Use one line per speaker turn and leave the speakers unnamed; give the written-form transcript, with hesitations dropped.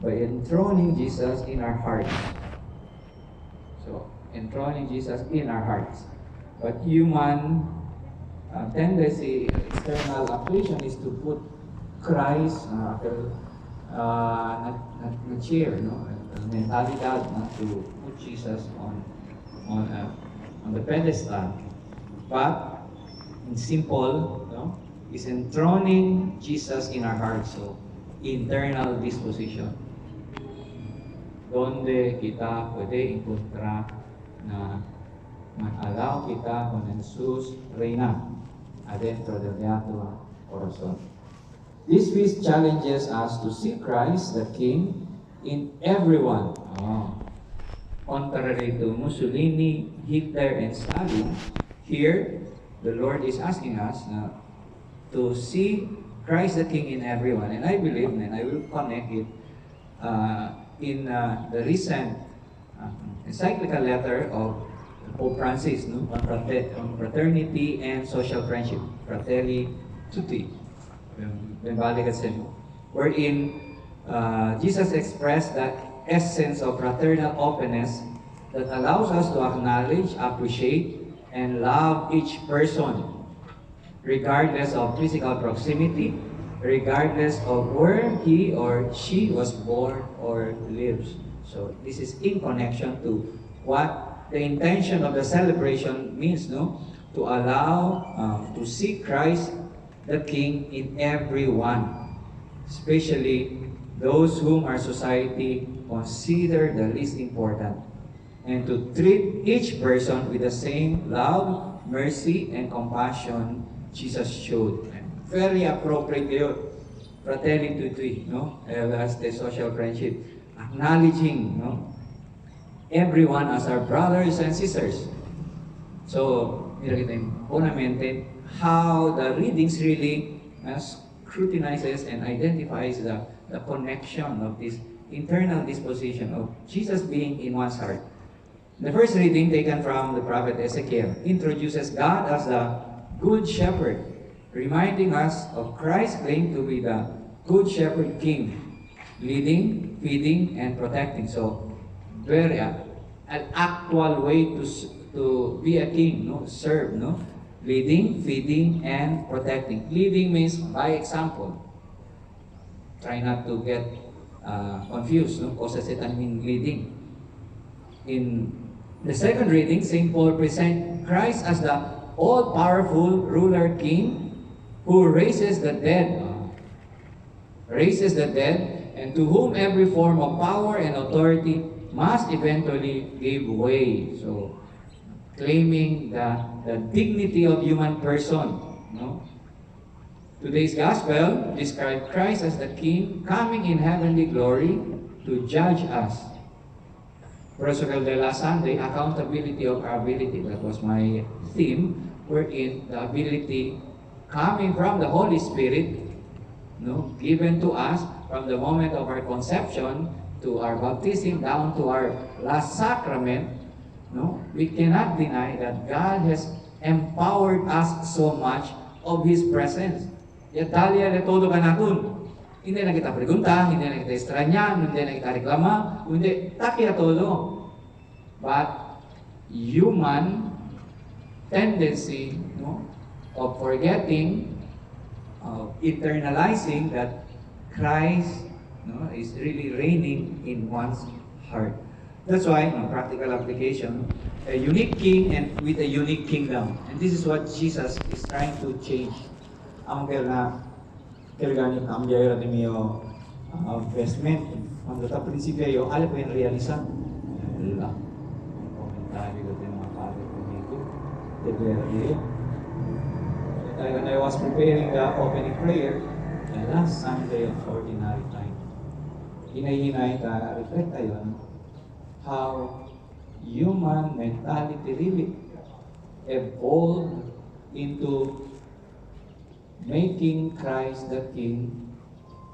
by enthroning Jesus in our hearts. So, enthroning Jesus in our hearts. But human tendency, external application is to put Christ na chair, no? Mentalidad na to put Jesus on the pedestal. But in simple, no, is enthroning Jesus in our hearts. So internal disposition. Donde kita pwede encontrar na mag-allow kita con Jesus reina adentro del nuestro corazón. This feast challenges us to see Christ, the King, in everyone. Contrary to Mussolini, Hitler, and Stalin, here, the Lord is asking us to see Christ the King in everyone. And I believe, and I will connect it in the recent encyclical letter of Pope Francis, no? On fraternity and social friendship, Fratelli Tutti, wherein Jesus expressed the essence of fraternal openness that allows us to acknowledge, appreciate, and love each person, regardless of physical proximity, regardless of where he or she was born or lives. So this is in connection to what the intention of the celebration means, no? To allow to see Christ the King in everyone, especially those whom our society consider the least important, and to treat each person with the same love, mercy, and compassion Jesus showed. Very appropriate yun. Fratelli Tutti, no? As the social friendship. Acknowledging, no? Everyone as our brothers and sisters. So, unamente, how the readings really scrutinizes and identifies the connection of this internal disposition of Jesus being in one's heart. The first reading, taken from the prophet Ezekiel, introduces God as the Good Shepherd, reminding us of Christ's claim to be the Good Shepherd King, leading, feeding, and protecting. So, very an actual way to be a king, no? Serve, no? Leading, feeding, and protecting. Leading means by example. Try not to get confused, no? Because it means leading. In the second reading, St. Paul presents Christ as the all-powerful ruler king who raises the dead, and to whom every form of power and authority must eventually give way. So, claiming the dignity of human person, no? Today's gospel describes Christ as the King coming in heavenly glory to judge us. Protocol de la Sunday, accountability of our ability. That was my theme, wherein the ability coming from the Holy Spirit, no, given to us from the moment of our conception to our baptism down to our last sacrament. No, we cannot deny that God has empowered us so much of His presence. Yat talya de todo ka natin. Hindi na kita pregunta, hindi na kita estranya, hindi na kita reklama, hindi, takia todo. But human tendency, no, of forgetting, of internalizing that Christ, no, is really reigning in one's heart. That's why, no, practical application, a unique king and with a unique kingdom. And this is what Jesus is trying to change. Aunque na kailangan cambiar de mio investment cuando está principio yo algo en realizar la comentario de mga padre conmigo de ver when I was preparing the opening prayer the last Sunday of ordinary time hinay-hinay ka reflect tayo how human mentality really evolved into making Christ the King